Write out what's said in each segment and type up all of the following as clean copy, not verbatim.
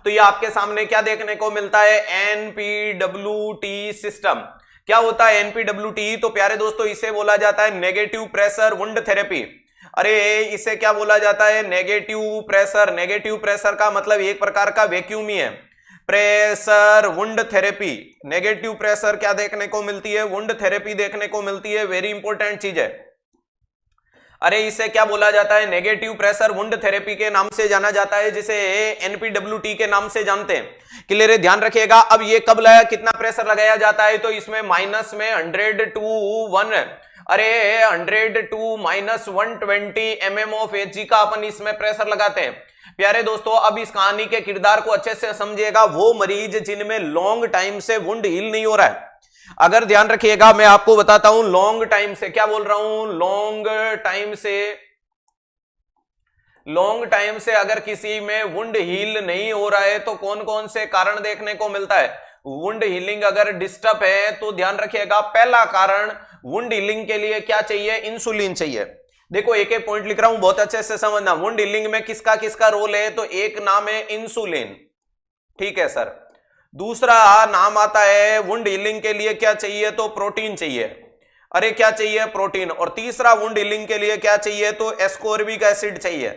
तो ये आपके सामने क्या देखने को मिलता है, एनपीडब्ल्यूटी सिस्टम। क्या होता है एनपीडब्ल्यूटी? तो प्यारे दोस्तों इसे बोला जाता है नेगेटिव प्रेशर वुंड थेरेपी। अरे इसे क्या बोला जाता है, नेगेटिव प्रेशर। नेगेटिव प्रेशर का मतलब एक प्रकार का वैक्यूम ही है, pressure wound therapy. Negative pressure क्या देखने को मिलती है, वुंड थेरेपी देखने को मिलती है। वेरी इंपॉर्टेंट चीज है। अरे इसे क्या बोला जाता है, नेगेटिव प्रेशर वुंड थेरेपी के नाम से जाना जाता है, जिसे एनपीडब्ल्यूटी के नाम से जानते हैं। क्लियर है, ध्यान रखिएगा। अब ये कब लगाया, कितना प्रेशर लगाया जाता है, तो इसमें माइनस में 100 to 1, अरे 100 to -120 mm ऑफ Hg का अपन इसमें प्रेशर लगाते हैं। प्यारे दोस्तों अब इस कहानी के किरदार को अच्छे से समझिएगा। वो मरीज जिनमें लॉन्ग टाइम से वुंड हील नहीं हो रहा है, अगर ध्यान रखिएगा मैं आपको बताता हूं, लॉन्ग टाइम से, क्या बोल रहा हूं, लॉन्ग टाइम से अगर किसी में वुंड हील नहीं हो रहा है तो कौन कौन से कारण देखने को मिलता है। वुंड हीलिंग अगर डिस्टर्ब है तो ध्यान रखिएगा, पहला कारण वुंड हीलिंग के लिए क्या चाहिए, इंसुलिन चाहिए। देखो एक एक पॉइंट लिख रहा हूं, बहुत अच्छे से समझना। वुंड हीलिंग में किसका किसका रोल है, तो एक नाम है इंसुलिन, ठीक है सर। दूसरा नाम आता है वुंड हीलिंग के लिए क्या चाहिए, तो प्रोटीन चाहिए। अरे क्या चाहिए, प्रोटीन। और तीसरा वुंड हीलिंग के लिए क्या चाहिए, तो एस्कोर्बिक एसिड चाहिए।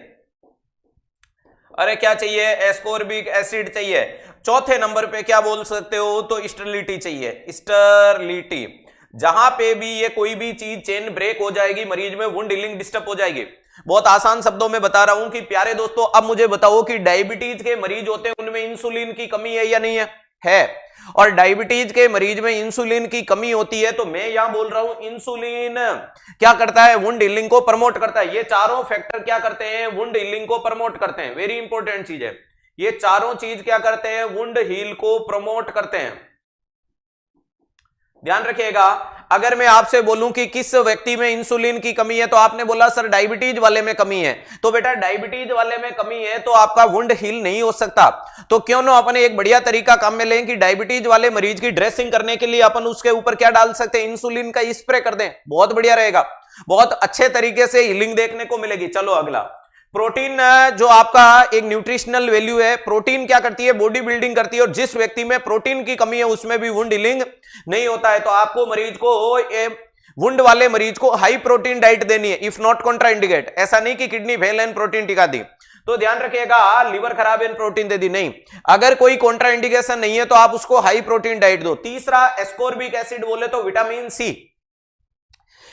अरे क्या चाहिए, एस्कोर्बिक एसिड चाहिए। चौथे नंबर पे क्या बोल सकते हो, तो स्टेरिलिटी चाहिए, स्टेरिलिटी। जहां पे भी ये कोई भी चीज चेन ब्रेक हो जाएगी, मरीज में वुंड हीलिंग डिस्टर्ब हो जाएगी। बहुत आसान शब्दों में बता रहा हूं कि प्यारे दोस्तों अब मुझे बताओ कि डायबिटीज के मरीज होते हैं उनमें इंसुलिन की कमी है या नहीं है। और डायबिटीज के मरीज में इंसुलिन की कमी होती है, तो मैं यहां बोल रहा हूं इंसुलिन क्या करता है, वुंड हीलिंग को प्रमोट करता है। ये चारों फैक्टर क्या करते हैं, वुंड हीलिंग को प्रमोट करते हैं। वेरी इंपॉर्टेंट चीज है, ये चारों चीज क्या करते हैं, वुंड हील को प्रमोट करते हैं। ध्यान रखिएगा, अगर मैं आपसे बोलूं कि किस व्यक्ति में इंसुलिन की कमी है, तो आपने बोला सर डायबिटीज वाले में कमी है। तो बेटा डायबिटीज वाले में कमी है तो आपका वुंड हील नहीं हो सकता। तो क्यों ना अपने एक बढ़िया तरीका काम में लें कि डायबिटीज वाले मरीज की ड्रेसिंग करने के लिए अपन उसके ऊपर क्या डाल सकते हैं, इंसुलिन का स्प्रे कर दें, बहुत बढ़िया रहेगा, बहुत अच्छे तरीके से हीलिंग देखने को मिलेगी। चलो अगला, प्रोटीन जो आपका एक न्यूट्रिशनल वैल्यू है। प्रोटीन क्या करती है, बॉडी बिल्डिंग करती है, और जिस व्यक्ति में प्रोटीन की कमी है उसमें भी वुंड हीलिंग नहीं होता है। तो आपको मरीज को, वुंड वाले मरीज को हाई प्रोटीन डाइट देनी है, इफ नॉट कॉन्ट्राइंडिकेट। ऐसा नहीं कि किडनी फेल है प्रोटीन टिका दी, तो ध्यान रखिएगा लिवर खराब है प्रोटीन दे दी, नहीं। अगर कोई कॉन्ट्राइंडिकेशन नहीं है तो आप उसको हाई प्रोटीन डाइट दो। तीसरा एस्कोर्बिक एसिड बोले तो विटामिन सी।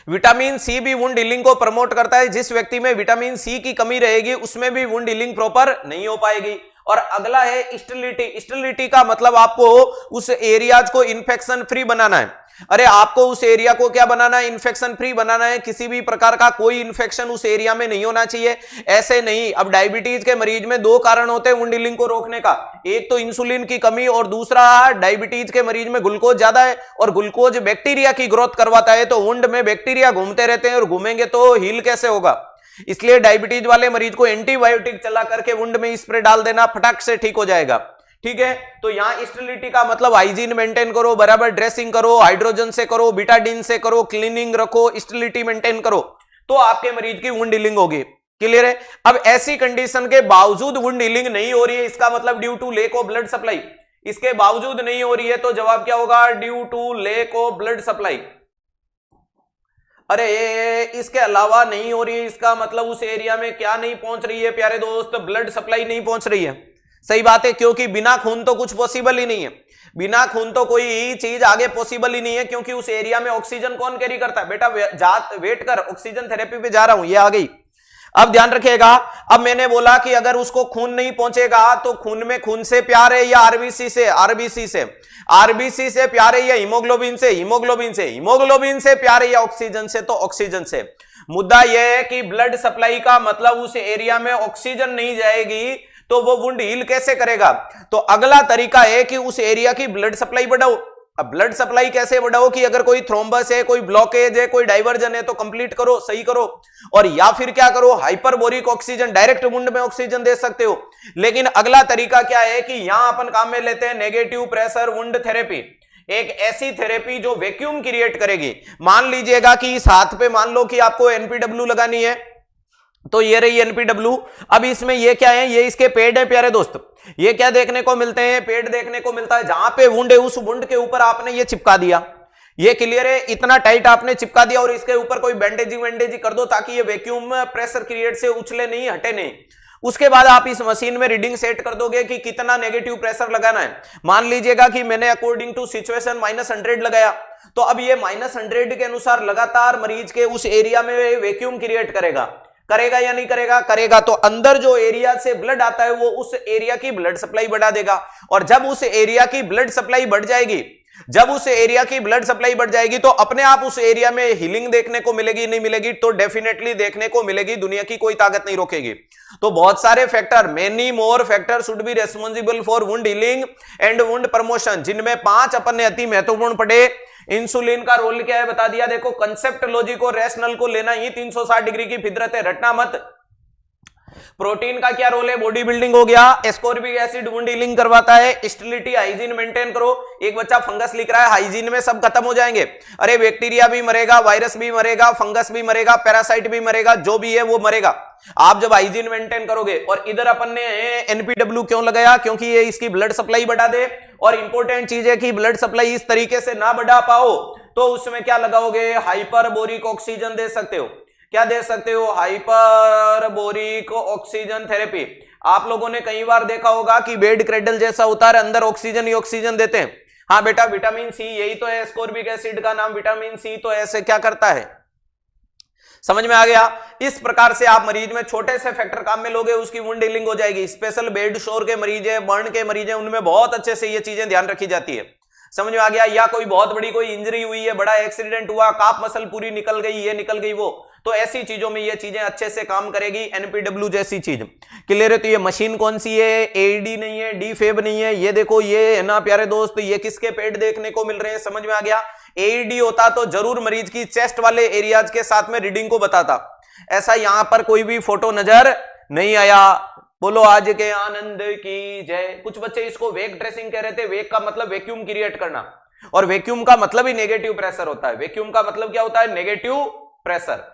विटामिन सी भी वुंड हीलिंग को प्रमोट करता है। जिस व्यक्ति में विटामिन सी की कमी रहेगी उसमें भी वुंड हीलिंग प्रॉपर नहीं हो पाएगी। और अगला है स्टेरिलिटी। स्टेरिलिटी का मतलब आपको उस एरियाज को इन्फेक्शन फ्री बनाना है। अरे आपको उस एरिया को क्या बनाना है, इन्फेक्शन फ्री बनाना है। किसी भी प्रकार का कोई इन्फेक्शन उस एरिया में नहीं होना चाहिए। ऐसे नहीं, अब डायबिटीज के मरीज में दो कारण होते हैं वुंड हीलिंग को रोकने का, एक तो इंसुलिन की कमी और दूसरा डायबिटीज के मरीज में ग्लूकोज ज्यादा है, और ग्लूकोज बैक्टीरिया की ग्रोथ करवाता है। तो वुंड में बैक्टीरिया घूमते रहते हैं और घूमेंगे तो हील कैसे होगा। इसलिए डायबिटीज वाले मरीज को एंटीबायोटिक चला करके वुंड में स्प्रे डाल देना, फटाक से ठीक हो जाएगा। ठीक है, तो यहां स्टेरिलिटी का मतलब हाइजीन मेंटेन करो, बराबर ड्रेसिंग करो, हाइड्रोजन से करो, बीटाडीन से करो, क्लीनिंग रखो, स्टेरिलिटी मेंटेन करो, तो आपके मरीज की वुंड हीलिंग होगी। क्लियर है। अब ऐसी कंडीशन के बावजूद वुंड हीलिंग नहीं हो रही है, इसका मतलब due to lack of blood supply. इसके बावजूद नहीं हो रही है तो जवाब क्या होगा, due to lack of blood supply. अरे इसके अलावा नहीं हो रही है, इसका मतलब उस एरिया में क्या नहीं पहुंच रही है प्यारे दोस्त, ब्लड सप्लाई नहीं पहुंच रही है। सही बात है, क्योंकि बिना खून तो कुछ पॉसिबल ही नहीं है। बिना खून तो कोई चीज आगे पॉसिबल ही नहीं है, क्योंकि उस एरिया में ऑक्सीजन कौन कैरी करता है। बेटा वेट कर, ऑक्सीजन थेरेपी पे जा रहा हूं, ये आ गई। अब ध्यान रखिएगा, अब मैंने बोला कि अगर उसको खून नहीं पहुंचेगा तो खून में खून से प्यार है या आरबीसी से, आरबीसी से प्यार है या हीमोग्लोबिन से, हीमोग्लोबिन से प्यार है या ऑक्सीजन से, तो ऑक्सीजन से। मुद्दा यह है कि ब्लड सप्लाई का मतलब उस एरिया में ऑक्सीजन नहीं जाएगी तो वो वुंड हील कैसे करेगा। तो अगला तरीका है कि उस एरिया की ब्लड सप्लाई बढ़ाओ। अब ब्लड सप्लाई कैसे बढ़ाओ कि अगर कोई थ्रोम्बस है, कोई ब्लॉकेज है, कोई डाइवर्जन है तो कंप्लीट करो, सही करो। और या फिर क्या करो, हाइपरबोरिक ऑक्सीजन, डायरेक्ट वुंड में ऑक्सीजन दे सकते हो। लेकिन अगला तरीका क्या है कि यहां अपन काम में लेते हैं नेगेटिव प्रेशर वुंड थेरेपी, एक ऐसी थेरेपी जो वैक्यूम क्रिएट करेगी। मान लीजिएगा कि इस हाथ पे मान लो कि आपको एनपीडब्ल्यू लगानी है, तो ये रही एनपीडब्ल्यू। अब इसमें ये क्या है, ये इसके पेड है प्यारे दोस्त। ये क्या देखने को मिलते हैं, पेड देखने को मिलता है। जहां पे वुंड है उस वुंड के ऊपर आपने ये चिपका दिया, ये क्लियर है, इतना टाइट आपने चिपका दिया और इसके ऊपर कोई बैंडेजिंग वैंडेजिंग कर दो ताकि ये वैक्यूम प्रेशर क्रिएट से उछले नहीं, हटे नहीं। उसके बाद आप इस मशीन में रीडिंग सेट कर दोगे कि कितना नेगेटिव प्रेशर लगाना है। मान लीजिएगा कि मैंने अकॉर्डिंग टू सिचुएशन -100 लगाया, तो अब ये -100 के अनुसार लगातार मरीज के उस एरिया में वैक्यूम क्रिएट करेगा। करेगा या नहीं करेगा? करेगा। तो अंदर जो एरिया से ब्लड आता है वो उस एरिया की ब्लड सप्लाई बढ़ा देगा। और जब उस एरिया की ब्लड सप्लाई बढ़ जाएगी, जब उस एरिया की ब्लड सप्लाई बढ़ जाएगी तो अपने आप उस एरिया में हीलिंग देखने को मिलेगी, नहीं मिलेगी? तो डेफिनेटली देखने को मिलेगी, दुनिया की कोई ताकत नहीं रोकेगी। तो बहुत सारे factor, many more factor should be responsible for wound healing and wound promotion, जिनमें 5 अपन ने अति महत्वपूर्ण पढ़े। इंसुलिन का रोल क्या है बता दिया। देखो, कंसेप्टोलॉजी को, रैशनल को लेना ही 360 डिग्री की फितरत है, रटना मत। प्रोटीन का क्या रोल है, बॉडी बिल्डिंग हो गया। एस्कॉर्बिक एसिड वुंड हीलिंग करवाता है। स्टेरिलिटी, हाइजीन मेंटेन करो। एक बच्चा फंगस लिख रहा है, हाइजीन में सब खत्म हो जाएंगे। अरे बैक्टीरिया भी मरेगा, वायरस भी मरेगा, फंगस भी मरेगा, पैरासाइट भी मरेगा, जो भी है वो मरेगा आप जब हाइजीन मेंटेन करोगे। और इधर अपन ने एनपीडब्ल्यू क्यों लगाया, क्योंकि ये इसकी ब्लड सप्लाई बढ़ा दे। और इंपॉर्टेंट चीज है कि ब्लड सप्लाई इस तरीके से ना बढ़ा पाओ तो उसमें क्या लगाओगे, हाइपरबोरिक ऑक्सीजन दे सकते हो। क्या दे सकते हो? हाइपरबोरिक ऑक्सीजन थेरेपी। आप लोगों ने कई बार देखा होगा कि बेड क्रेडल जैसा होता है, अंदर ऑक्सीजन ही ऑक्सीजन देते हैं। हाँ बेटा, विटामिन सी यही तो है, एस्कॉर्बिक एसिड का नाम विटामिन सी तो ऐसे क्या करता है, समझ में आ गया? इस प्रकार से आप मरीज में छोटे से फैक्टर काम में लोगे, उसकी वुंड हीलिंग हो जाएगी। स्पेशल बेड शोर के मरीज है, बर्न के मरीज है, उनमें बहुत अच्छे से ये चीजें ध्यान रखी जाती है। समझ में आ गया? या कोई बहुत बड़ी कोई इंजरी हुई है, बड़ा एक्सीडेंट हुआ, काप मसल पूरी निकल गई, ये निकल गई वो, तो ऐसी चीजों में ये चीजें अच्छे से काम करेगी, एनपीडब्ल्यू जैसी चीज। क्लियर है? तो ये मशीन कौन सी है? एडी नहीं है, डी फेब नहीं है। ये देखो, ये है ना प्यारे दोस्त, ये किसके पेट देखने को मिल रहे हैं, समझ में आ गया? एडी होता तो जरूर मरीज की चेस्ट वाले एरियाज के साथ में रीडिंग को बताता। ऐसा यहां पर कोई भी फोटो नजर नहीं आया। बोलो आज के आनंद की जय। कुछ बच्चे इसको वेक ड्रेसिंग कह रहे थे। वेक का मतलब वैक्यूम क्रिएट करना, और वैक्यूम का मतलब ही नेगेटिव प्रेशर होता है। वैक्यूम का मतलब क्या होता है? Negative pressure.